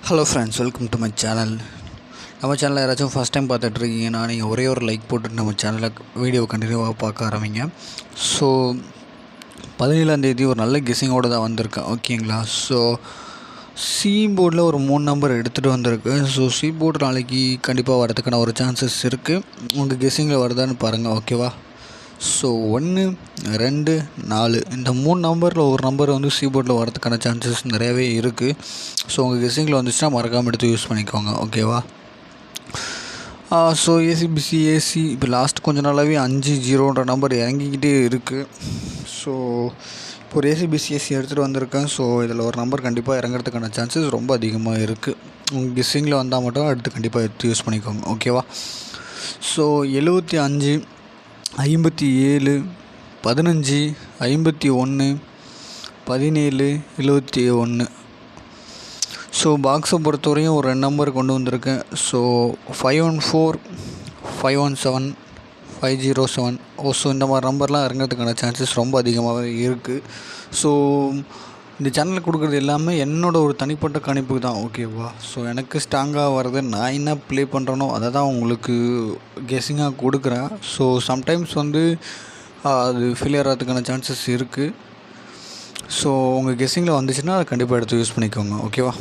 Hello friends, welcome to my channel. நம்ம சேனலில் யாராச்சும் ஃபஸ்ட் டைம் பார்த்துட்ருக்கீங்கன்னா நீங்கள் ஒரே ஒரு லைக் போட்டுட்டு நம்ம சேனலில் வீடியோவை கண்டினியூவாக பார்க்க ஆரம்பிங்க. ஸோ 17ஆந்தேதி ஒரு நல்ல கெஸ்ஸிங்கோடு தான் வந்திருக்கேன், ஓகேங்களா? ஸோ சி போர்டில் ஒரு 3 நம்பர் எடுத்துகிட்டு வந்திருக்கு. ஸோ சி போர்டு நாளைக்கு கண்டிப்பாக வரதுக்கான ஒரு சான்சஸ் இருக்குது. உங்கள் கெஸ்ஸிங்கில் வருதான்னு பாருங்கள், ஓகேவா? ஸோ 1, 2, 4 இந்த 3 நம்பரில் ஒரு நம்பர் வந்து சி போர்டில் வரதுக்கான சான்சஸ் நிறையாவே இருக்குது. ஸோ உங்கள் கெஸ்ஸிங்கில் வந்துச்சுன்னா மறக்காமல் எடுத்து யூஸ் பண்ணிக்கோங்க, ஓகேவா? ஸோ ஏசி இப்போ லாஸ்ட் கொஞ்ச நாளாகவே 5-0ன்ற நம்பர் இறங்கிக்கிட்டே இருக்குது. ஸோ இப்போ ஒரு ஏசி எடுத்துகிட்டு வந்திருக்கேன். ஸோ இதில் ஒரு நம்பர் கண்டிப்பாக இறங்குறதுக்கான சான்சஸ் ரொம்ப அதிகமாக இருக்குது. உங்கள் கெஸ்ஸிங்கில் வந்தால் மட்டும் எடுத்து கண்டிப்பாக எடுத்து யூஸ் பண்ணிக்கோங்க, ஓகேவா? ஸோ 75, 57, 15, 51, 17, 71. ஸோ பாக்ஸை பொறுத்தவரையும் ஒரு 2 நம்பர் கொண்டு வந்திருக்கேன். ஸோ 514, 517, 507. ஸோ இந்த மாதிரி நம்பர்லாம் இறங்கிறதுக்கான சான்சஸ் ரொம்ப அதிகமாகவே இருக்குது. ஸோ இந்த சேனலில் கொடுக்குறது எல்லாமே என்னோடய ஒரு தனிப்பட்ட கணிப்பு தான், ஓகேவா? ஸோ எனக்கு ஸ்ட்ராங்காக வர்றது நான் என்ன ப்ளே பண்ணுறேனோ அதை தான் உங்களுக்கு கெஸ்ஸிங்காக கொடுக்குறேன். ஸோ சம்டைம்ஸ் வந்து அது ஃபெயிலியர் ஆகிறதுக்கான சான்சஸ் இருக்குது. ஸோ உங்கள் கெஸ்ஸிங்கில் வந்துச்சுன்னா அதை கண்டிப்பாக எடுத்து யூஸ் பண்ணிக்கோங்க, ஓகேவா?